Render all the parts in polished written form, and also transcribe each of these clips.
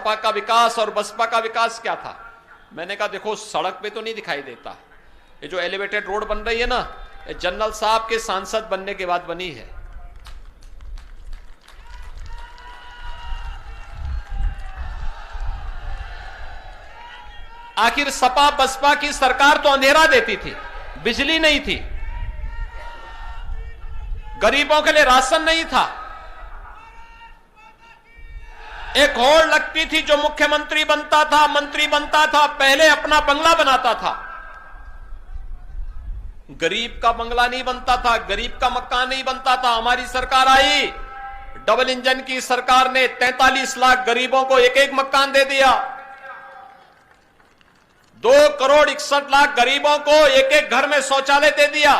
सपा का विकास और बसपा का विकास क्या था। मैंने कहा देखो सड़क पे तो नहीं दिखाई देता, ये जो एलिवेटेड रोड बन रही है ना, ये जनरल साहब के सांसद बनने के बाद बनी है। आखिर सपा बसपा की सरकार तो अंधेरा देती थी, बिजली नहीं थी, गरीबों के लिए राशन नहीं था, एक होड़ लगती थी जो मुख्यमंत्री बनता था, मंत्री बनता था, पहले अपना बंगला बनाता था। गरीब का बंगला नहीं बनता था, गरीब का मकान नहीं बनता था। हमारी सरकार आई, डबल इंजन की सरकार ने 43 लाख गरीबों को एक एक मकान दे दिया। 2 करोड़ 61 लाख गरीबों को एक एक घर में शौचालय दे दिया।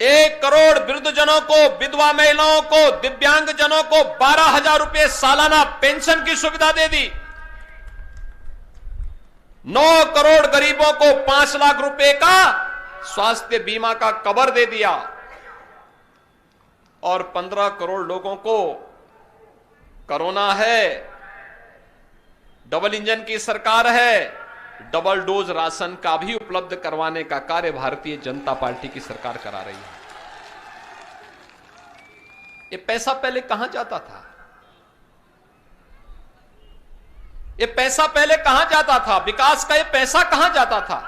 1 करोड़ वृद्धजनों को, विधवा महिलाओं को, दिव्यांग जनों को 12,000 रुपए सालाना पेंशन की सुविधा दे दी। 9 करोड़ गरीबों को 5 लाख रुपए का स्वास्थ्य बीमा का कवर दे दिया और 15 करोड़ लोगों को कोरोना है, डबल इंजन की सरकार है, डबल डोज राशन का भी उपलब्ध करवाने का कार्य भारतीय जनता पार्टी की सरकार करा रही है। ये पैसा पहले कहां जाता था? ये पैसा पहले कहां जाता था? विकास का ये पैसा कहां जाता था?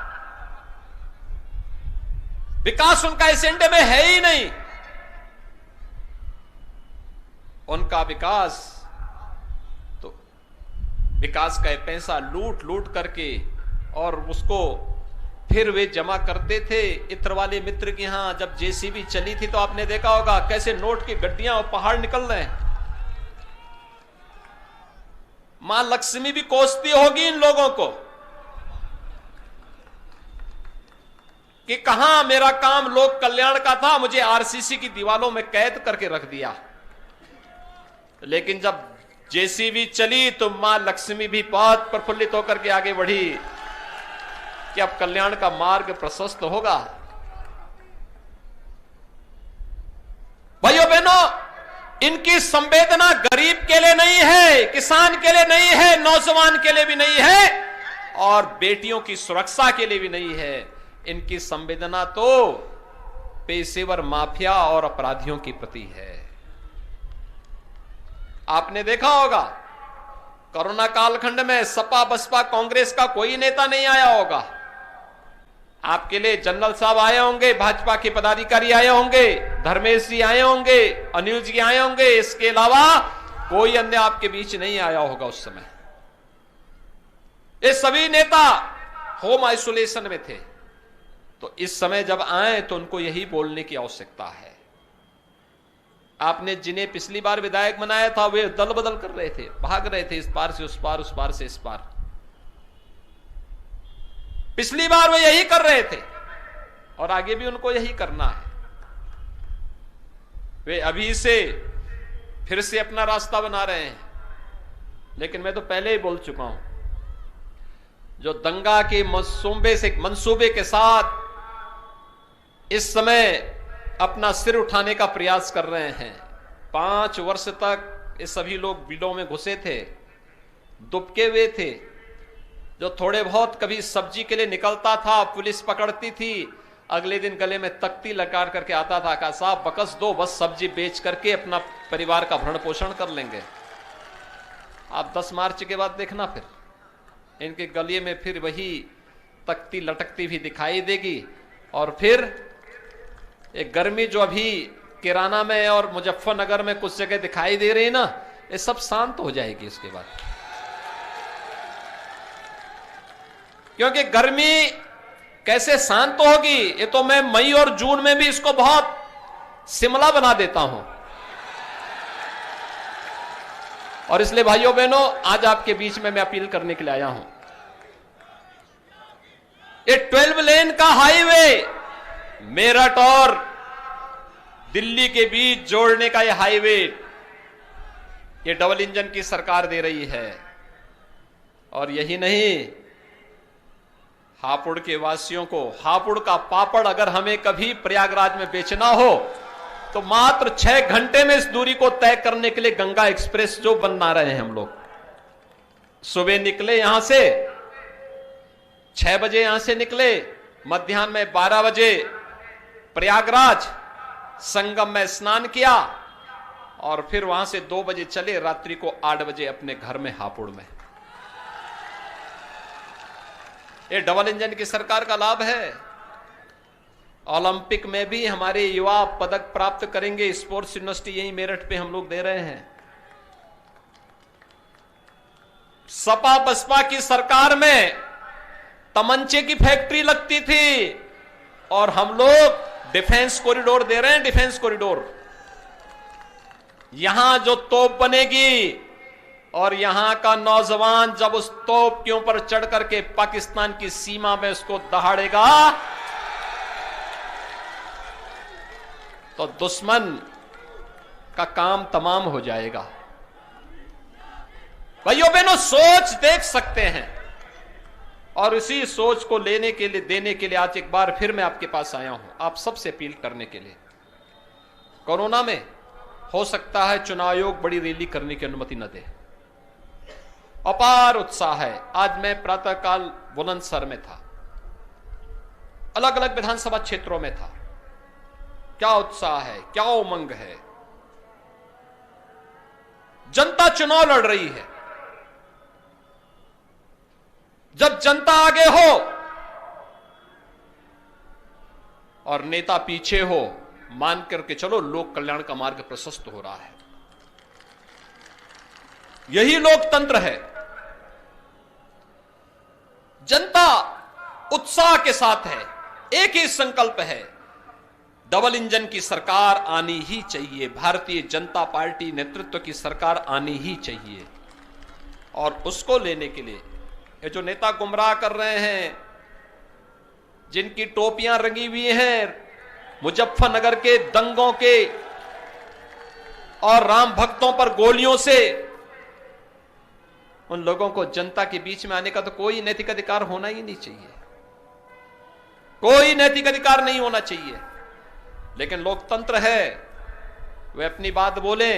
विकास उनका एजेंडे में है ही नहीं। उनका विकास तो विकास का ये पैसा लूट लूट करके और उसको फिर वे जमा करते थे। इत्र वाले मित्र के यहां जब जेसीबी चली थी तो आपने देखा होगा कैसे नोट की गड्डियां और पहाड़ निकल रहे हैं। मां लक्ष्मी भी कोसती होगी इन लोगों को कि कहां मेरा काम लोक कल्याण का था, मुझे आरसीसी की दीवारों में कैद करके रख दिया। लेकिन जब जेसीबी चली तो मां लक्ष्मी भी बहुत प्रफुल्लित होकर के आगे बढ़ी कि अब कल्याण का मार्ग प्रशस्त होगा। भाइयों बहनों, इनकी संवेदना गरीब के लिए नहीं है, किसान के लिए नहीं है, नौजवान के लिए भी नहीं है और बेटियों की सुरक्षा के लिए भी नहीं है। इनकी संवेदना तो पेशेवर माफिया और अपराधियों की प्रति है। आपने देखा होगा कोरोना कालखंड में सपा बसपा कांग्रेस का कोई नेता नहीं आया होगा। आपके लिए जनरल साहब आए होंगे, भाजपा के पदाधिकारी आए होंगे, धर्मेश जी आए होंगे, अनिल जी आए होंगे, इसके अलावा कोई अन्य आपके बीच नहीं आया होगा उस समय। ये सभी नेता होम आइसोलेशन में थे। तो इस समय जब आए तो उनको यही बोलने की आवश्यकता है। आपने जिन्हें पिछली बार विधायक बनाया था वे दल बदल कर रहे थे, भाग रहे थे इस पार से उस पार, उस पार से इस पार। पिछली बार वे यही कर रहे थे और आगे भी उनको यही करना है। वे अभी से फिर से अपना रास्ता बना रहे हैं। लेकिन मैं तो पहले ही बोल चुका हूं, जो दंगा के मंसूबे के साथ इस समय अपना सिर उठाने का प्रयास कर रहे हैं। 5 वर्ष तक ये सभी लोग बिलों में घुसे थे, दुबके हुए थे। जो थोड़े बहुत कभी सब्जी के लिए निकलता था, पुलिस पकड़ती थी, अगले दिन गले में तख्ती लगा करके आता था, कहा साहब बकस दो, बस सब्जी बेच करके अपना परिवार का भरण पोषण कर लेंगे। आप 10 मार्च के बाद देखना फिर इनके गले में फिर वही तख्ती लटकती भी दिखाई देगी। और फिर एक गर्मी जो अभी किराना में और मुजफ्फरनगर में कुछ जगह दिखाई दे रही है ना, ये सब शांत हो जाएगी इसके बाद। क्योंकि गर्मी कैसे शांत होगी, ये तो मैं मई और जून में भी इसको बहुत शिमला बना देता हूं। और इसलिए भाइयों बहनों, आज आपके बीच में मैं अपील करने के लिए आया हूं। ये 12 लेन का हाईवे मेरठ और दिल्ली के बीच जोड़ने का यह हाईवे, ये डबल इंजन की सरकार दे रही है। और यही नहीं, हापुड़ के वासियों को हापुड़ का पापड़ अगर हमें कभी प्रयागराज में बेचना हो तो मात्र 6 घंटे में इस दूरी को तय करने के लिए गंगा एक्सप्रेस जो बना रहे हैं हम लोग। सुबह निकले यहां से 6 बजे, यहां से निकले, मध्याह्न में 12 बजे प्रयागराज संगम में स्नान किया और फिर वहां से 2 बजे चले, रात्रि को 8 बजे अपने घर में हापुड़ में। ये डबल इंजन की सरकार का लाभ है। ओलंपिक में भी हमारे युवा पदक प्राप्त करेंगे। स्पोर्ट्स यूनिवर्सिटी यही मेरठ पे हम लोग दे रहे हैं। सपा बसपा की सरकार में तमंचे की फैक्ट्री लगती थी और हम लोग डिफेंस कॉरिडोर दे रहे हैं। डिफेंस कॉरिडोर, यहां जो तोप बनेगी और यहां का नौजवान जब उस तोप के ऊपर चढ़ करके पाकिस्तान की सीमा में उसको दहाड़ेगा तो दुश्मन का काम तमाम हो जाएगा। भाइयों बहनों, सोच देख सकते हैं और इसी सोच को लेने के लिए, देने के लिए आज एक बार फिर मैं आपके पास आया हूं, आप सबसे अपील करने के लिए। कोरोना में हो सकता है चुनाव आयोग बड़ी रैली करने की अनुमति न दे। अपार उत्साह है। आज मैं प्रातःकाल बुलंदशहर में था, अलग अलग विधानसभा क्षेत्रों में था। क्या उत्साह है, क्या उमंग है। जनता चुनाव लड़ रही है। जब जनता आगे हो और नेता पीछे हो, मान करके चलो लोक कल्याण का मार्ग प्रशस्त हो रहा है। यही लोकतंत्र है। जनता उत्साह के साथ है, एक ही संकल्प है, डबल इंजन की सरकार आनी ही चाहिए। भारतीय जनता पार्टी नेतृत्व की सरकार आनी ही चाहिए। और उसको लेने के लिए ये जो नेता गुमराह कर रहे हैं, जिनकी टोपियां रंगी हुई हैं मुजफ्फरनगर के दंगों के और राम भक्तों पर गोलियों से, उन लोगों को जनता के बीच में आने का तो कोई नैतिक अधिकार होना ही नहीं चाहिए। कोई नैतिक अधिकार नहीं होना चाहिए। लेकिन लोकतंत्र है, वे अपनी बात बोले।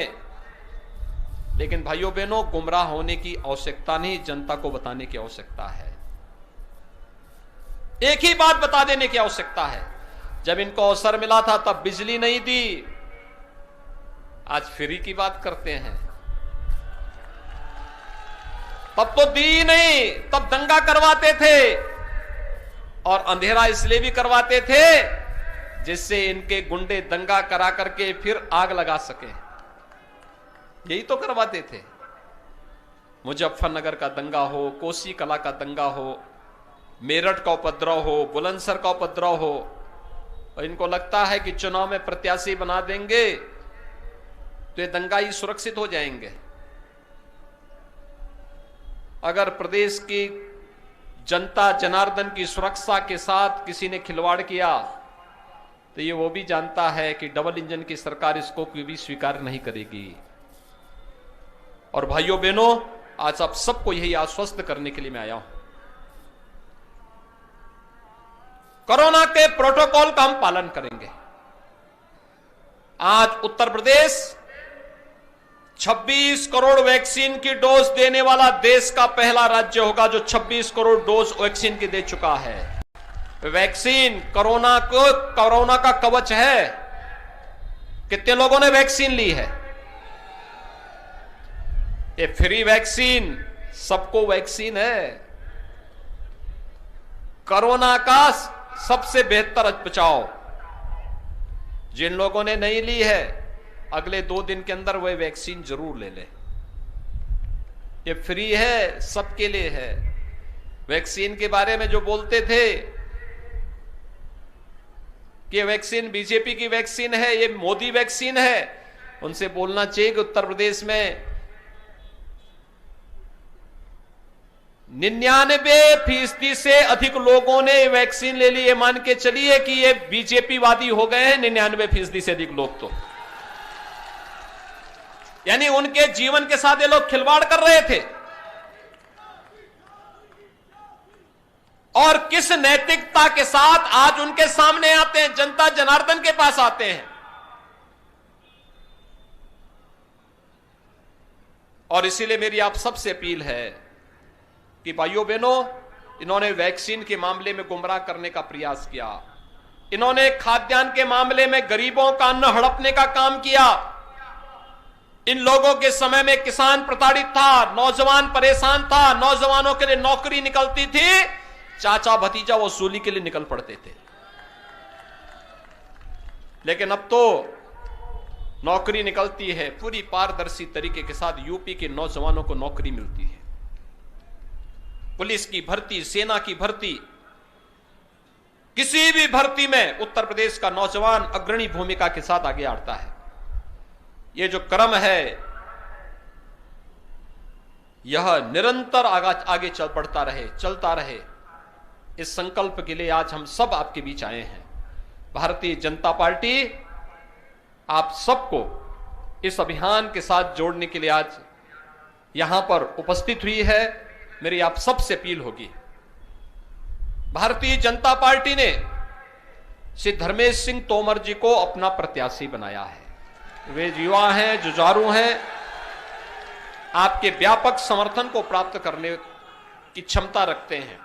लेकिन भाइयों बहनों, गुमराह होने की आवश्यकता नहीं, जनता को बताने की आवश्यकता है। एक ही बात बता देने की आवश्यकता है। जब इनको अवसर मिला था तब बिजली नहीं दी, आज फ्री की बात करते हैं। तब तो दी नहीं, तब दंगा करवाते थे और अंधेरा इसलिए भी करवाते थे जिससे इनके गुंडे दंगा करा करके फिर आग लगा सके। यही तो करवाते थे। मुजफ्फरनगर का दंगा हो, कोसी कला का दंगा हो, मेरठ का उपद्रव हो, बुलंदशहर का उपद्रव हो, और इनको लगता है कि चुनाव में प्रत्याशी बना देंगे तो ये दंगाई सुरक्षित हो जाएंगे। अगर प्रदेश की जनता जनार्दन की सुरक्षा के साथ किसी ने खिलवाड़ किया तो ये वो भी जानता है कि डबल इंजन की सरकार इसको कोई भी स्वीकार नहीं करेगी। और भाइयों बहनों, आज आप सबको यही आश्वस्त करने के लिए मैं आया हूं, कोरोना के प्रोटोकॉल का हम पालन करेंगे। आज उत्तर प्रदेश 26 करोड़ वैक्सीन की डोज देने वाला देश का पहला राज्य होगा जो 26 करोड़ डोज वैक्सीन की दे चुका है। वैक्सीन कोरोना का कवच है। कितने लोगों ने वैक्सीन ली है? ये फ्री वैक्सीन, सबको वैक्सीन है। कोरोना का सबसे बेहतर बचाव। जिन लोगों ने नहीं ली है, अगले 2 दिन के अंदर वह वैक्सीन जरूर ले ले। ये फ्री है, सबके लिए है। वैक्सीन के बारे में जो बोलते थे कि वैक्सीन बीजेपी की वैक्सीन है, ये मोदी वैक्सीन है, उनसे बोलना चाहिए कि उत्तर प्रदेश में 99% से अधिक लोगों ने वैक्सीन ले ली। ये मान के चलिए कि ये बीजेपी वादी हो गए हैं 99% से अधिक लोग। तो यानी उनके जीवन के साथ ये लोग खिलवाड़ कर रहे थे। और किस नैतिकता के साथ आज उनके सामने आते हैं, जनता जनार्दन के पास आते हैं। और इसीलिए मेरी आप सबसे अपील है कि भाइयों बहनों, इन्होंने वैक्सीन के मामले में गुमराह करने का प्रयास किया, इन्होंने खाद्यान्न के मामले में गरीबों का अन्न हड़पने का काम किया। इन लोगों के समय में किसान प्रताड़ित था, नौजवान परेशान था, नौजवानों के लिए नौकरी निकलती थी, चाचा भतीजा वसूली के लिए निकल पड़ते थे। लेकिन अब तो नौकरी निकलती है, पूरी पारदर्शी तरीके के साथ यूपी के नौजवानों को नौकरी मिलती है। पुलिस की भर्ती, सेना की भर्ती, किसी भी भर्ती में उत्तर प्रदेश का नौजवान अग्रणी भूमिका के साथ आगे आता है। ये जो क्रम है यह निरंतर आगे चल पड़ता रहे, चलता रहे, इस संकल्प के लिए आज हम सब आपके बीच आए हैं। भारतीय जनता पार्टी आप सबको इस अभियान के साथ जोड़ने के लिए आज यहां पर उपस्थित हुई है। मेरी आप सबसे अपील होगी, भारतीय जनता पार्टी ने श्री धर्मेश सिंह तोमर जी को अपना प्रत्याशी बनाया है। वे युवा हैं, जुझारू हैं, आपके व्यापक समर्थन को प्राप्त करने की क्षमता रखते हैं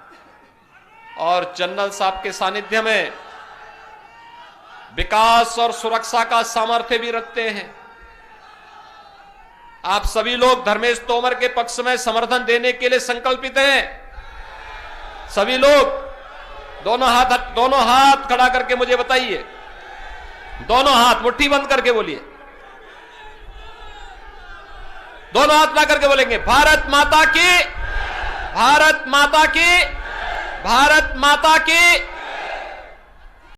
और जनरल साहब के सानिध्य में विकास और सुरक्षा का सामर्थ्य भी रखते हैं। आप सभी लोग धर्मेश तोमर के पक्ष में समर्थन देने के लिए संकल्पित हैं। सभी लोग दोनों हाथ खड़ा करके मुझे बताइए, दोनों हाथ मुट्ठी बंद करके बोलिए, दोनों हाथ ला करके बोलेंगे, भारत माता की, भारत माता की, भारत माता की।